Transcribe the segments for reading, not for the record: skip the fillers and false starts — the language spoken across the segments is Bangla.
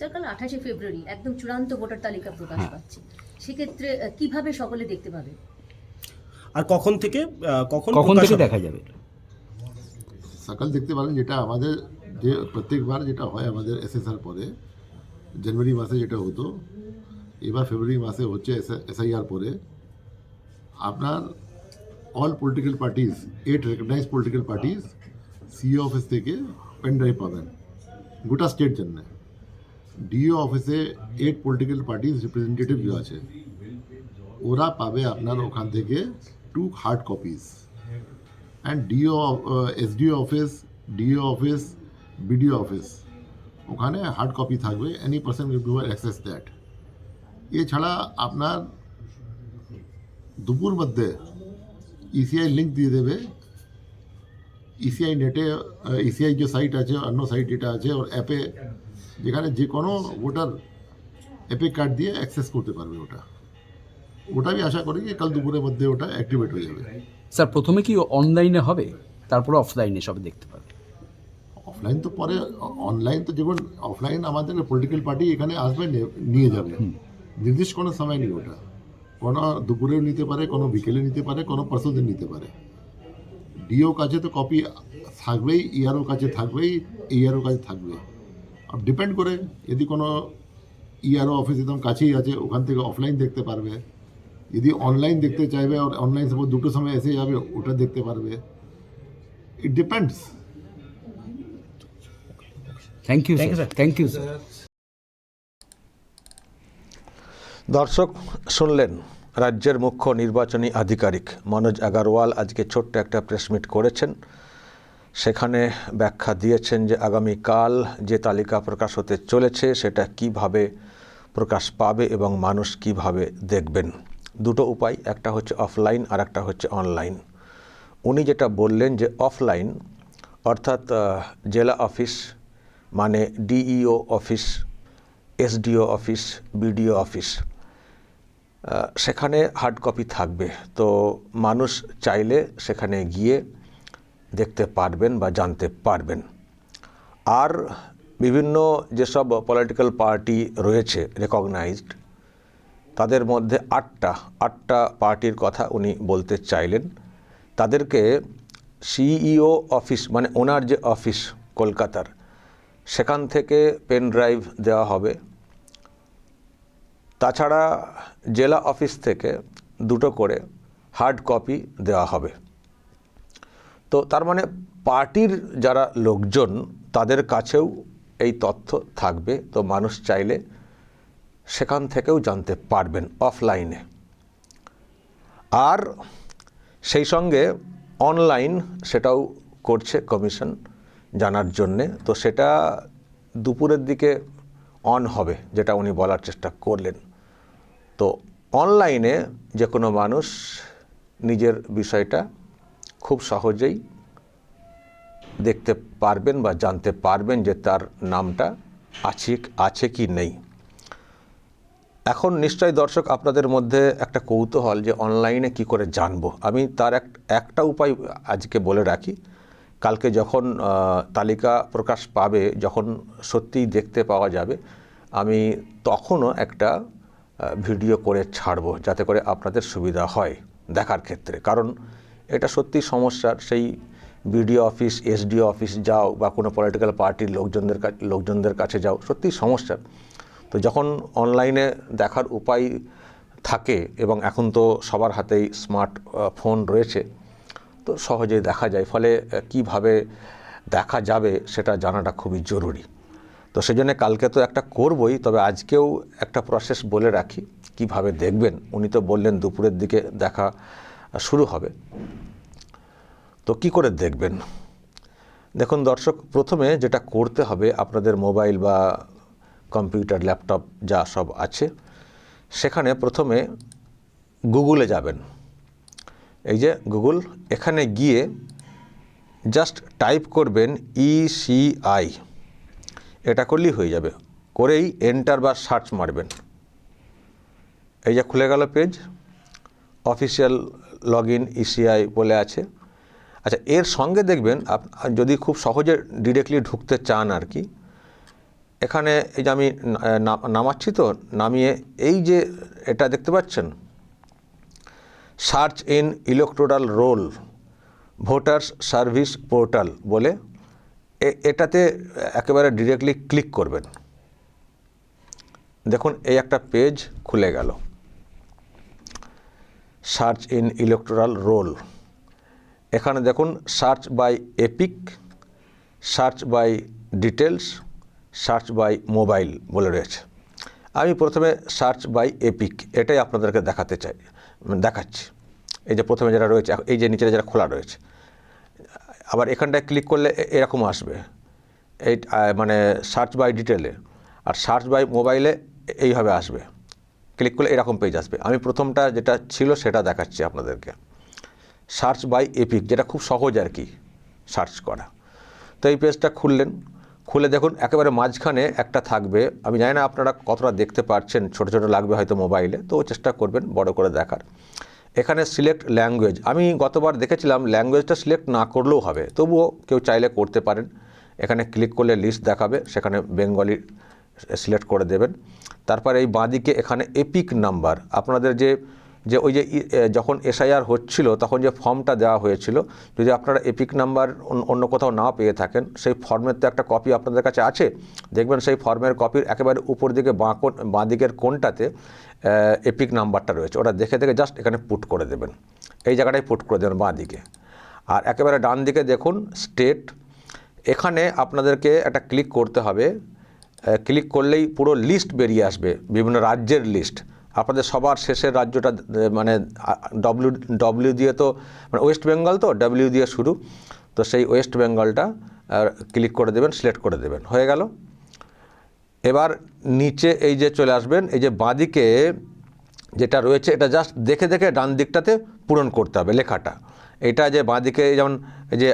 স্যার কাল 28শে ফেব্রুয়ারি একদম চূড়ান্ত ভোটার তালিকা প্রকাশ পাচ্ছে, সেক্ষেত্রে কিভাবে সকলে দেখতে পাবে? আর কখন থেকে কখন প্রকাশ থেকে হবে? দেখা যাবে? সকাল দেখতে পারেন, যেটা আমাদের যে প্রত্যেকবার যেটা হয় আমাদের এসএসআর পরে জানুয়ারি মাসে যেটা হতো, এবার ফেব্রুয়ারি মাসে হচ্ছে এসআইআর পরে আপনার all political parties 8 recognise political parties CO office থেকে পেন ড্রাইভ পাবেন গোটা স্টেট জন্য। ডিও অফিসে 8 পলিটিক্যাল পার্টিজ রিপ্রেজেন্টেটিভ যে আছে ওরা পাবে আপনার ওখান থেকে 2 hard copies. And SDO office, DO office, BDO office ওখানে হার্ড কপি থাকবে। Any person will do access that. এছাড়া আপনার দুপুর মধ্যে ইসিআই লিঙ্ক দিয়ে দেবে, ইসিআই নেটে ইসিআই যে সাইট আছে, অন্য সাইট যেটা আছে ওর অ্যাপে, যেখানে যে কোনো ভোটার অ্যাপে কার্ড দিয়ে অ্যাক্সেস করতে পারবে। ওটা আমি আশা করি যে কাল দুপুরের মধ্যে ওটা অ্যাক্টিভেট হয়ে যাবে। স্যার প্রথমে কি অনলাইনে হবে, তারপরে অফলাইনে সব দেখতে পাবে? অফলাইন তো পরে, অনলাইন তো যেমন অফলাইন আমাদের পলিটিক্যাল পার্টি এখানে আসবে, নিয়ে যাবে, নির্দিষ্ট কোনো সময় নেই। ওটা কোনো দুপুরেও নিতে পারে, কোনো বিকেলে নিতে পারে, কোনো পরশুদিন নিতে পারে। ডিও কাছে তো কপি থাকবেই, ইআরও কাছে থাকবেই, ইআরও কাছে থাকবে। আর ডিপেন্ড করে, যদি কোনো ইআরও অফিস একদম কাছেই আছে ওখান থেকে অফলাইন দেখতে পারবে। যদি অনলাইন দেখতে চাইবে আর অনলাইন সাপোজ দুটো সময় এসে যাবে, ওটা দেখতে পারবে। It depends. Thank you sir, thank you sir. দর্শক শুনলেন রাজ্যের মুখ্য নির্বাচনী আধিকারিক মনোজ আগরওয়াল আজকে ছোট্ট একটা প্রেস মিট করেছেন। সেখানে ব্যাখ্যা দিয়েছেন যে আগামীকাল যে তালিকা প্রকাশ হতে চলেছে সেটা কিভাবে প্রকাশ পাবে এবং মানুষ কিভাবে দেখবেন। দুটো উপায়, একটা হচ্ছে অফলাইন আর একটা হচ্ছে অনলাইন। উনি যেটা বললেন যে অফলাইন অর্থাৎ জেলা অফিস মানে DEO office, SDO office, BDO office, সেখানে হার্ড কপি থাকবে। তো মানুষ চাইলে সেখানে গিয়ে দেখতে পারবেন বা জানতে পারবেন। আর বিভিন্ন যেসব পলিটিক্যাল পার্টি রয়েছে রেকগনাইজড, তাদের মধ্যে আটটা পার্টির কথা উনি বলতে চাইলেন। তাদেরকে সিইও অফিস মানে ওনার যে অফিস কলকাতার, সেখান থেকে পেন ড্রাইভ দেওয়া হবে। তাছাড়া জেলা অফিস থেকে 2টো করে হার্ড কপি দেওয়া হবে। তো তার মানে পার্টির যারা লোকজন তাদের কাছেও এই তথ্য থাকবে। তো মানুষ চাইলে সেখান থেকেও জানতে পারবেন অফলাইনে। আর সেই সঙ্গে অনলাইন সেটাও করছে কমিশন জানার জন্যে। তো সেটা দুপুরের দিকে অন হবে, যেটা উনি বলার চেষ্টা করলেন। তো অনলাইনে যে কোনো মানুষ নিজের বিষয়টা খুব সহজেই দেখতে পারবেন বা জানতে পারবেন যে তার নামটা আছে কি নেই। এখন নিশ্চয়ই দর্শক আপনাদের মধ্যে একটা কৌতূহল যে অনলাইনে কি করে জানবো। আমি তার একটা উপায় আজকে বলে রাখি। কালকে যখন তালিকা প্রকাশ পাবে, যখন সত্যিই দেখতে পাওয়া যাবে, আমি তখনও একটা ভিডিও করে ছাড়বো, যাতে করে আপনাদের সুবিধা হয় দেখার ক্ষেত্রে। কারণ এটা সত্যি সমস্যার। সেই বিডিও অফিস, এসডিও অফিস যাও বা কোনো পলিটিক্যাল পার্টির লোকজনদের কাছে যাও, সত্যি সমস্যা। তো যখন অনলাইনে দেখার উপায় থাকে, এবং এখন তো সবার হাতেই স্মার্ট ফোন রয়েছে, তো সহজেই দেখা যায়। ফলে কিভাবে দেখা যাবে সেটা জানাটা খুবই জরুরি। তো সেজন্য কালকে তো একটা করবই, তবে আজকেও একটা প্রসেস বলে রাখি কিভাবে দেখবেন। উনি তো বললেন দুপুরের দিকে দেখা শুরু হবে। তো কি করে দেখবেন? দেখুন দর্শক, প্রথমে যেটা করতে হবে, আপনাদের মোবাইল বা কম্পিউটার, ল্যাপটপ যা সব আছে, সেখানে প্রথমে গুগলে যাবেন। এই যে গুগল, এখানে গিয়ে জাস্ট টাইপ করবেন ইসিআই, এটা করলেই হয়ে যাবে। করেই এন্টার বা সার্চ মারবেন। এই যে খুলে গেল page, official log in ECI বলে আছে। আচ্ছা, এর সঙ্গে দেখবেন যদি খুব সহজে ডিরেক্টলি ঢুকতে চান আর কি, এখানে এই যে আমি নামাচ্ছি, তো নামিয়ে এই যে এটা দেখতে পাচ্ছেন, search in electoral role voters service portal বলে, এটাতে একেবারে ডিরেক্টলি ক্লিক করবেন। দেখুন এই একটা পেজ খুলে গেল, সার্চ ইন ইলেকটোরাল রোল। এখানে দেখুন search by EPIC, search by details, search by mobile বলে রয়েছে। আমি প্রথমে সার্চ বাই এপিক এটাই আপনাদেরকে দেখাচ্ছি। এই যে প্রথমে যেটা রয়েছে, এই যে নিচে যেটা খোলা রয়েছে, আবার এখানটায় ক্লিক করলে এরকম আসবে, এই মানে সার্চ বাই ডিটেলে। আর সার্চ বাই মোবাইলে এইভাবে আসবে, ক্লিক করলে এরকম পেজ আসবে। আমি প্রথমটা যেটা ছিল সেটা দেখাচ্ছি আপনাদেরকে, সার্চ বাই এপিক, যেটা খুব সহজ আর কি সার্চ করা। তো এই পেজটা খুলে দেখুন একেবারে মাঝখানে একটা থাকবে, আমি জানি না আপনারা কতটা দেখতে পাচ্ছেন, ছোট ছোট লাগবে হয়তো মোবাইলে, তো চেষ্টা করবেন বড় করে দেখার। এখানে সিলেক্ট ল্যাঙ্গুয়েজ, আমি গতবার দেখেছিলাম ল্যাঙ্গুয়েজটা সিলেক্ট না করলেও হবে, তবুও কেউ চাইলে করতে পারেন। এখানে ক্লিক করলে লিস্ট দেখাবে, সেখানে বেঙ্গলি সিলেক্ট করে দেবেন। তারপরে এই বাঁদিকে এখানে এপিক নাম্বার, আপনাদের যে ওই যে যখন এসআইআর হচ্ছিল তখন যে ফর্মটা দেওয়া হয়েছিল, যদি আপনারা এপিক নাম্বার অন্য কোথাও না পেয়ে থাকেন, সেই ফর্মের তো একটা কপি আপনাদের কাছে আছে, দেখবেন সেই ফর্মের কপির একেবারে উপর দিকে বাঁ দিকের কোণটাতে এপিক নাম্বারটা রয়েছে, ওটা দেখে জাস্ট এখানে পুট করে দেবেন, এই জায়গাটায় পুট করে দেবেন বাঁ দিকে। আর একেবারে ডান দিকে দেখুন স্টেট, এখানে আপনাদেরকে একটা ক্লিক করতে হবে, ক্লিক করলেই পুরো লিস্ট বেরিয়ে আসবে, বিভিন্ন রাজ্যের লিস্ট। আপনাদের সবার শেষের রাজ্যটা মানে ডব্লিউ দিয়ে, তো মানে ওয়েস্ট বেঙ্গল, তো ডব্লিউ দিয়ে শুরু, তো সেই ওয়েস্ট বেঙ্গলটা ক্লিক করে দেবেন, সিলেক্ট করে দেবেন, হয়ে গেল। এবার নিচে এই যে চলে আসবেন, এই যে বাঁদিকে যেটা রয়েছে এটা জাস্ট দেখে ডান দিকটাতে পূরণ করতে হবে লেখাটা। এটা যে বাঁদিকে যেমন যে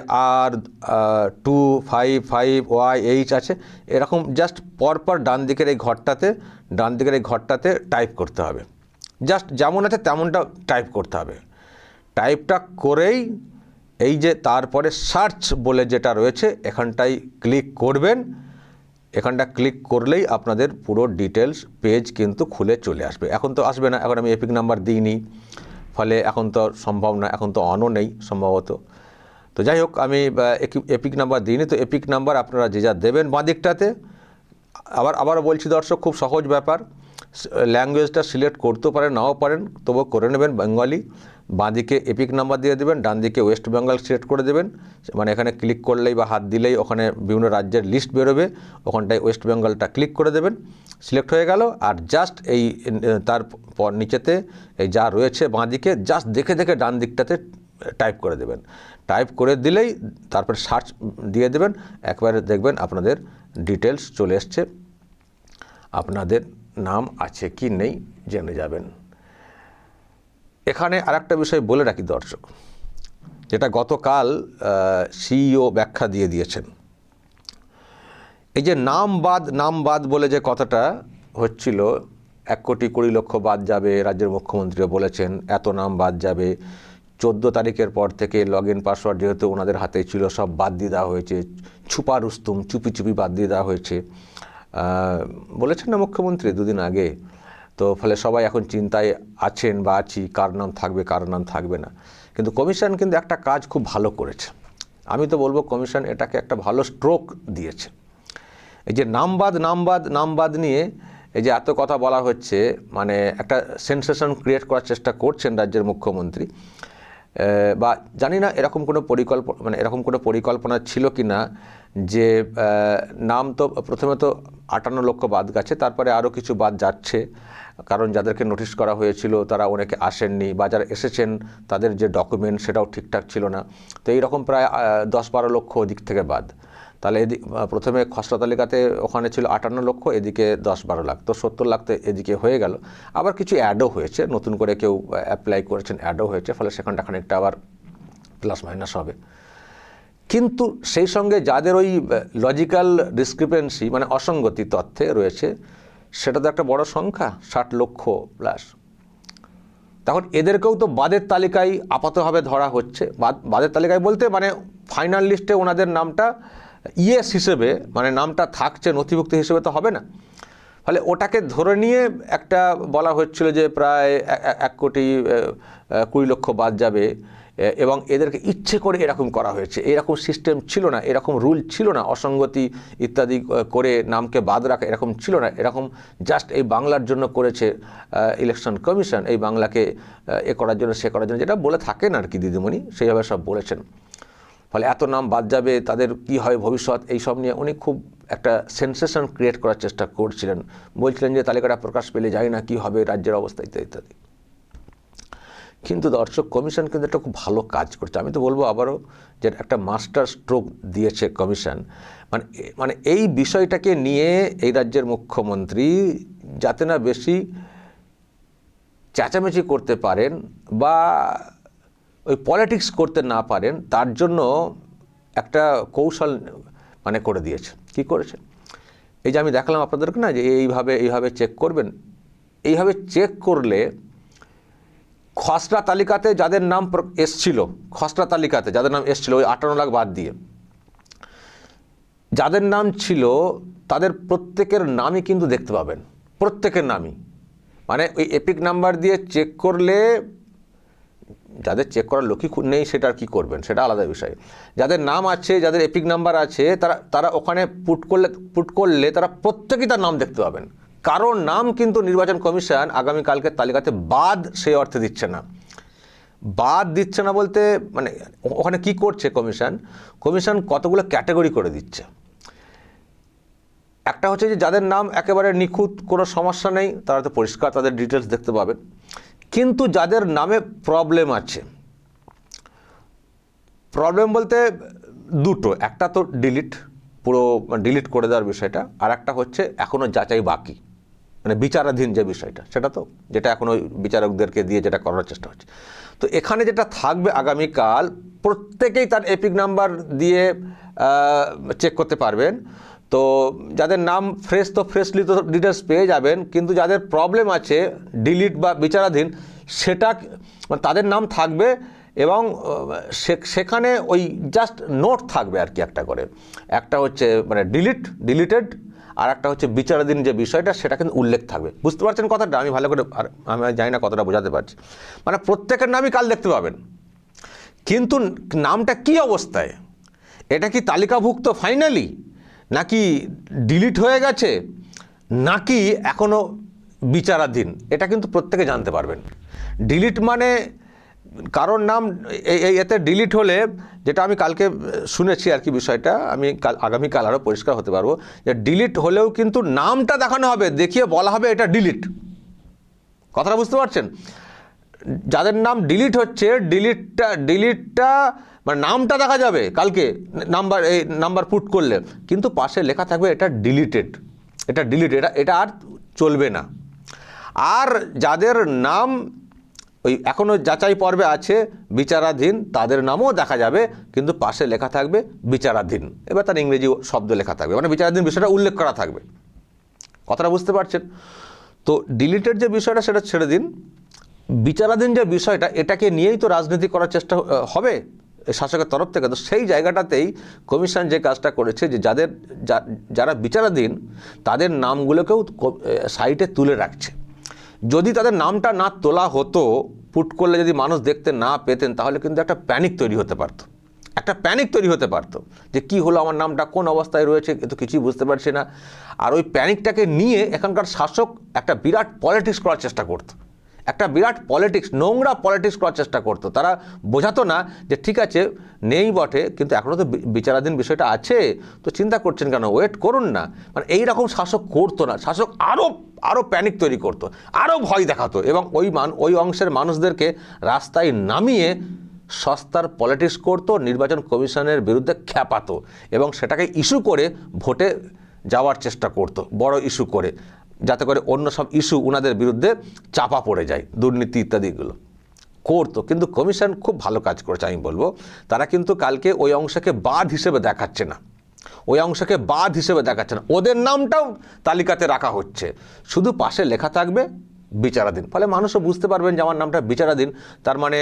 R255YH আছে, এরকম জাস্ট পরপর ডান দিকের এই ঘরটাতে টাইপ করতে হবে, জাস্ট যেমন আছে তেমনটা টাইপ করতে হবে। টাইপটা করেই এই যে তারপরে সার্চ বলে যেটা রয়েছে এখানটায় ক্লিক করবেন। এখানটা ক্লিক করলেই আপনাদের পুরো ডিটেলস পেজ কিন্তু খুলে চলে আসবে। এখন তো আসবে না, এখন আমি এপিক নাম্বার দিইনি, ফলে এখন তো সম্ভব না, এখন তো অনও নেই সম্ভবত। তো যাই হোক, আমি এপিক নাম্বার দিইনি, তো এপিক নাম্বার আপনারা যে যা দেবেন বাঁ দিকটাতে। আবারও বলছি দর্শক, খুব সহজ ব্যাপার, ল্যাঙ্গুয়েজটা সিলেক্ট করতেও পারেন নাও পারেন, তবু করে নেবেন বেঙ্গলি। বাঁদিকে এপিক নাম্বার দিয়ে দেবেন, ডান দিকে ওয়েস্ট বেঙ্গল সিলেক্ট করে দেবেন, মানে এখানে ক্লিক করলেই বা হাত দিলেই ওখানে বিভিন্ন রাজ্যের লিস্ট বেরোবে, ওখানটায় ওয়েস্ট বেঙ্গলটা ক্লিক করে দেবেন, সিলেক্ট হয়ে গেল। আর জাস্ট এই তারপর নিচেতে এই যা রয়েছে বাঁদিকে জাস্ট দেখে ডান দিকটাতে টাইপ করে দেবেন। টাইপ করে দিলেই তারপর সার্চ দিয়ে দেবেন, একবারে দেখবেন আপনাদের ডিটেলস চলে এসছে, আপনাদের নাম আছে কি নেই জেনে যাবেন। এখানে আরেকটা বিষয় বলে রাখি দর্শক, যেটা গতকাল সিইও ব্যাখ্যা দিয়ে দিয়েছেন। এই যে নাম বাদ বলে যে কথাটা হচ্ছিল, 1,20,00,000 বাদ যাবে, রাজ্যের মুখ্যমন্ত্রীও বলেছেন এত নাম বাদ যাবে। 14 তারিখের পর থেকে লগইন পাসওয়ার্ড যেহেতু ওনাদের হাতে ছিল, সব বাদ দিয়ে দেওয়া হয়েছে, ছুপা রুস্তুম চুপি বাদ দিয়ে দেওয়া হয়েছে, বলেছেন না মুখ্যমন্ত্রী দুদিন আগে। তো ফলে সবাই এখন চিন্তায় আছেন বা আছি, কার নাম থাকবে কার নাম থাকবে না। কিন্তু কমিশন কিন্তু একটা কাজ খুব ভালো করেছে, আমি তো বলবো কমিশন এটাকে একটা ভালো স্ট্রোক দিয়েছে। এই যে নাম বাদ নিয়ে এই যে এত কথা বলা হচ্ছে, মানে একটা সেন্সেশন ক্রিয়েট করার চেষ্টা করছেন রাজ্যের মুখ্যমন্ত্রী, বা জানি না এরকম কোনো পরিকল্পনা ছিল কি না, যে নাম তো প্রথমে তো 58 লক্ষ বাদ গেছে, তারপরে আরও কিছু বাদ যাচ্ছে, কারণ যাদেরকে নোটিশ করা হয়েছিল তারা অনেকে আসেননি, বা যারা এসেছেন তাদের যে ডকুমেন্ট সেটাও ঠিকঠাক ছিল না। তো এইরকম প্রায় 10-12 লক্ষ ওদিক থেকে বাদ। তাহলে প্রথমে খসড়া তালিকাতে ওখানে ছিল 58 লক্ষ, এদিকে 10-12 লাখ, তো 70 লাখ তো এদিকে হয়ে গেল। আবার কিছু অ্যাডও হয়েছে, নতুন করে কেউ অ্যাপ্লাই করেছেন, অ্যাডও হয়েছে, ফলে সেখানটা খানিকটা আবার প্লাস মাইনাস হবে। কিন্তু সেই সঙ্গে যাদের ওই লজিক্যাল ডিসক্রিপেন্সি মানে অসঙ্গতি তথ্যে রয়েছে, সেটা তো একটা বড় সংখ্যা, 60 লক্ষ প্লাস। তখন এদেরকেও তো বাদের তালিকায় আপাতভাবে ধরা হচ্ছে। বাদের তালিকায় বলতে মানে ফাইনাল লিস্টে ওনাদের নামটা ইয়েস হিসেবে, মানে নামটা থাকছে নথিভুক্ত হিসেবে তো হবে না। ফলে ওটাকে ধরে নিয়ে একটা বলা হচ্ছিল যে প্রায় 1,20,00,000 বাদ যাবে, এবং এদেরকে ইচ্ছে করে এরকম করা হয়েছে। এরকম সিস্টেম ছিল না, এরকম রুল ছিল না, অসঙ্গতি ইত্যাদি করে নামকে বাদ রাখা এরকম ছিল না। এরকম জাস্ট এই বাংলার জন্য করেছে ইলেকশন কমিশন, এই বাংলাকে এ করার জন্য সে করার জন্য, যেটা বলে থাকেন আর কি দিদিমণি, সেইভাবে সব বলেছেন। ফলে এত নাম বাদ যাবে, তাদের কি হয় ভবিষ্যৎ, এই সব নিয়ে উনি খুব একটা সেন্সেশন ক্রিয়েট করার চেষ্টা করছিলেন। বলছিলেন যে তালিকাটা প্রকাশ পেলে যায় না কি হবে রাজ্যের অবস্থা ইত্যাদি ইত্যাদি। কিন্তু দর্শক, কমিশন কিন্তু একটা খুব ভালো কাজ করছে। আমি তো বলবো আবারও যে একটা মাস্টার স্ট্রোক দিয়েছে কমিশন। মানে এই বিষয়টাকে নিয়ে এই রাজ্যের মুখ্যমন্ত্রী যাতে না বেশি চেঁচামেচি করতে পারেন বা ওই পলিটিক্স করতে না পারেন, তার জন্য একটা কৌশল মানে করে দিয়েছে। কি করেছে? এই যে আমি দেখালাম আপনাদেরকে না, যে এইভাবে চেক করবেন। এইভাবে চেক করলে খসড়া তালিকাতে যাদের নাম এসছিল, খসড়া তালিকাতে যাদের নাম এসছিল ওই 58 লাখ বাদ দিয়ে যাদের নাম ছিল, তাদের প্রত্যেকের নামই কিন্তু দেখতে পাবেন, প্রত্যেকের নামই। মানে ওই এপিক নাম্বার দিয়ে চেক করলে, যাদের চেক করার লোকই নেই সেটা আর কি করবেন, সেটা আলাদা বিষয়। যাদের নাম আছে, যাদের এপিক নাম্বার আছে, তারা ওখানে পুট করলে তারা প্রত্যেকেই তার নাম দেখতে পাবেন। কারণ নাম কিন্তু নির্বাচন কমিশন আগামীকালকের তালিকাতে বাদ সেই অর্থে দিচ্ছে না। বাদ দিচ্ছে না বলতে মানে ওখানে কি করছে কমিশন কতগুলো ক্যাটাগরি করে দিচ্ছে। একটা হচ্ছে যে যাদের নাম একেবারে নিখুঁত, কোনো সমস্যা নেই, তারা তো পরিষ্কার তাদের ডিটেলস দেখতে পাবেন। কিন্তু যাদের নামে প্রবলেম আছে, প্রবলেম বলতে দুটো, একটা তো পুরো ডিলিট করে দেওয়ার বিষয়টা, আর একটা হচ্ছে এখনও যাচাই বাকি, মানে বিচারাধীন যে বিষয়টা, যেটা এখনও বিচারকদেরকে দিয়ে যেটা করার চেষ্টা হচ্ছে। তো এখানে যেটা থাকবে আগামীকাল, প্রত্যেকেই তার এপিক নাম্বার দিয়ে চেক করতে পারবেন। তো যাদের নাম ফ্রেশ, তো ফ্রেশলি তো ডিটেলস পেয়ে যাবেন, কিন্তু যাদের প্রবলেম আছে ডিলিট বা বিচারাধীন, সেটা মানে তাদের নাম থাকবে এবং সেখানে ওই জাস্ট নোট থাকবে আর কি, একটা করে। একটা হচ্ছে মানে ডিলিটেড, আর একটা হচ্ছে বিচারাধীন যে বিষয়টা, সেটা কিন্তু উল্লেখ থাকবে। বুঝতে পারছেন কথাটা? আমি ভালো করে, আর আমি জানি না কতটা বোঝাতে পারছি। মানে প্রত্যেকের নামই কাল দেখতে পাবেন, কিন্তু নামটা কি অবস্থায়, এটা কি তালিকাভুক্ত ফাইনালি, নাকি ডিলিট হয়ে গেছে, নাকি এখনও বিচারাধীন, এটা কিন্তু প্রত্যেকে জানতে পারবেন। ডিলিট মানে কারোর নাম এতে ডিলিট হলে, যেটা আমি কালকে শুনেছি আর কি বিষয়টা, আমি আগামীকাল আরও পরিষ্কার হতে পারবো, যে ডিলিট হলেও কিন্তু নামটা দেখানো হবে, দেখিয়ে বলা হবে এটা ডিলিট। কথাটা বুঝতে পারছেন? যাদের নাম ডিলিট হচ্ছে, ডিলিটটা মানে নামটা দেখা যাবে কালকে নাম্বার পুট করলে, কিন্তু পাশে লেখা থাকবে এটা ডিলিটেড, এটা আর চলবে না। আর যাদের নাম ওই এখনও যাচাই পর্বে আছে বিচারাধীন, তাদের নামও দেখা যাবে, কিন্তু পাশে লেখা থাকবে বিচারাধীন। এবার তার ইংরেজি শব্দ লেখা থাকবে, মানে বিচারাধীন বিষয়টা উল্লেখ করা থাকবে। কথাটা বুঝতে পারছেন? তো ডিলিটেড যে বিষয়টা সেটা ছেড়ে দিন, বিচারাধীন যে বিষয়টা, এটাকে নিয়েই তো রাজনীতি করার চেষ্টা হবে শাসকের তরফ থেকে। তো সেই জায়গাটাতেই কমিশন যে কাজটা করেছে, যে যারা বিচারাধীন তাদের নামগুলোকেও সাইটে তুলে রাখছে। যদি তাদের নামটা না তোলা হতো, পুট করলে যদি মানুষ দেখতে না পেতেন, তাহলে কিন্তু একটা প্যানিক তৈরি হতে পারতো, যে কি হলো, আমার নামটা কোন অবস্থায় রয়েছে, এ তো কিছুই বুঝতে পারছি না। আর ওই প্যানিকটাকে নিয়ে এখানকার শাসক একটা বিরাট পলিটিক্স করার চেষ্টা করতো, নোংরা পলিটিক্স করার চেষ্টা করতো। তারা বোঝাতো না যে ঠিক আছে, নেই বটে, কিন্তু এখনও তো বিচারাধীন বিষয়টা আছে, তো চিন্তা করছেন কেন, ওয়েট করুন না। মানে এইরকম শাসক করতো না। শাসক আরও প্যানিক তৈরি করতো, আরও ভয় দেখাতো, এবং ওই অংশের মানুষদেরকে রাস্তায় নামিয়ে সস্তার পলিটিক্স করতো, নির্বাচন কমিশনের বিরুদ্ধে খ্যাপাতো, এবং সেটাকে ইস্যু করে ভোটে যাওয়ার চেষ্টা করতো, বড় ইস্যু করে, যাতে করে অন্য সব ইস্যু ওনাদের বিরুদ্ধে চাপা পড়ে যায়, দুর্নীতি ইত্যাদিগুলো করতো। কিন্তু কমিশন খুব ভালো কাজ করেছে আমি বলবো। তারা কিন্তু কালকে ওই অংশকে বাদ হিসেবে দেখাচ্ছে না, ওদের নামটাও তালিকাতে রাখা হচ্ছে, শুধু পাশে লেখা থাকবে বিচারাধীন। ফলে মানুষও বুঝতে পারবেন যে আমার নামটা বিচারাধীন, তার মানে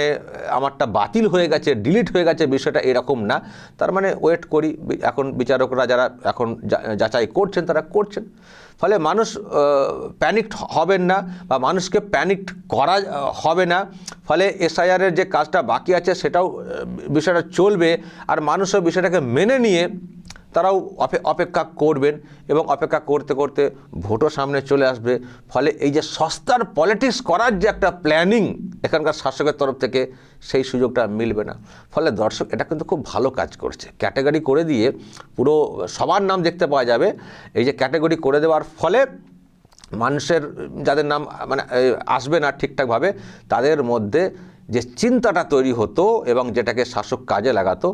আমারটা বাতিল হয়ে গেছে, ডিলিট হয়ে গেছে, বিষয়টা এরকম না। তার মানে ওয়েট করি, এখন বিচারকরা যারা এখন যাচাই করছেন তারা করছেন। ফলে মানুষ প্যানিকড হবেন না বা মানুষকে প্যানিকড করা হবে না। ফলে এসআইআরের যে কাজটা বাকি আছে সেটাও বিষয়টা চলবে, আর মানুষও বিষয়টাকে মেনে নিয়ে তারাও অপেক্ষা করবেন এবং অপেক্ষা করতে করতে ভোটও সামনে চলে আসবে। ফলে এই যে সস্তার পলিটিক্স করার যে একটা প্ল্যানিং এখানকার শাসকের তরফ থেকে, সেই সুযোগটা মিলবে না। ফলে দর্শক এটা কিন্তু খুব ভালো কাজ করছে, ক্যাটাগরি করে দিয়ে পুরো সবার নাম দেখতে পাওয়া যাবে। এই যে ক্যাটাগরি করে দেওয়ার ফলে মানুষের যাদের নাম মানে আসবে না ঠিকঠাকভাবে, তাদের মধ্যে যে চিন্তাটা তৈরি হতো এবং যেটাকে শাসক কাজে লাগাতো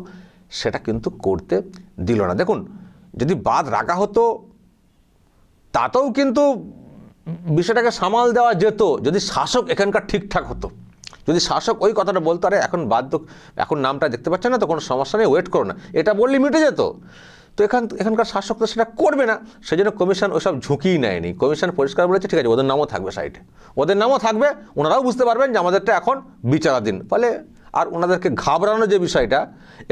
সেটা কিন্তু করতে দিল না। দেখুন, যদি বাদ রাখা হতো তাতেও কিন্তু বিষয়টাকে সামাল দেওয়া যেত যদি শাসক এখানকার ঠিকঠাক হতো। যদি শাসক ওই কথাটা বলতো, আরে এখন নামটা দেখতে পাচ্ছে না তো কোনো সমস্যা নেই, ওয়েট করো না, এটা বললে মিটে যেত। তো এখানকার শাসক তো সেটা করবে না, সেই জন্য কমিশন ওইসব ঝুঁকিই নেয়নি। কমিশন পরিষ্কার বলেছে ঠিক আছে ওদের নামও থাকবে সাইটে, ওদের নামও থাকবে, ওনারাও বুঝতে পারবেন যে আমাদেরটা এখন বিচারাধীন। ফলে আর ওনাদেরকে ঘাবড়ানোর যে বিষয়টা,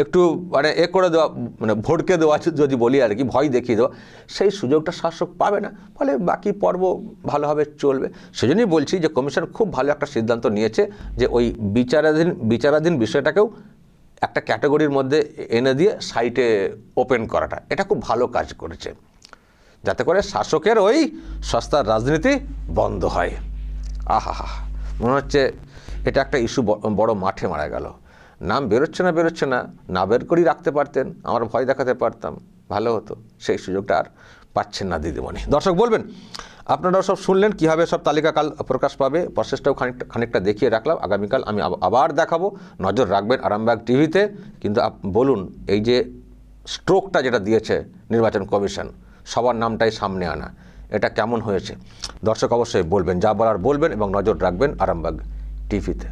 একটু মানে করে দেওয়া, মানে ভোটকে দেওয়া যদি বলি আর কি, ভয় দেখিয়ে দেওয়া, সেই সুযোগটা শাসক পাবে না। ফলে বাকি পর্ব ভালোভাবে চলবে। সেজন্যই বলছি যে কমিশন খুব ভালো একটা সিদ্ধান্ত নিয়েছে যে ওই বিচারাধীন বিষয়টাকেও একটা ক্যাটাগরির মধ্যে এনে দিয়ে সাইটে ওপেন করাটা, এটা খুব ভালো কাজ করেছে, যাতে করে শাসকের ওই সস্তার রাজনীতি বন্ধ হয়। আহা, মনে হচ্ছে এটা একটা ইস্যু বড় মাঠে মারা গেল। নাম বেরোচ্ছে না বের করেই রাখতে পারতেন, আমরা ভয় দেখাতে পারতাম, ভালো হতো। সেই সুযোগটা আর পাচ্ছেন না দিদিমণি। দর্শক বলবেন, আপনারাও সব শুনলেন কীভাবে সব তালিকা কাল প্রকাশ পাবে, প্রসেসটাও খানিকটা দেখিয়ে রাখলাম। আগামীকাল আমি আবার দেখাবো, নজর রাখবেন আরামবাগ টিভিতে। কিন্তু বলুন, এই যে স্ট্রোকটা যেটা দিয়েছে নির্বাচন কমিশন, সবার নামটাই সামনে আনা, এটা কেমন হয়েছে? দর্শক অবশ্যই বলবেন, যা বলার বলবেন এবং নজর রাখবেন আরামবাগ টিভিতে।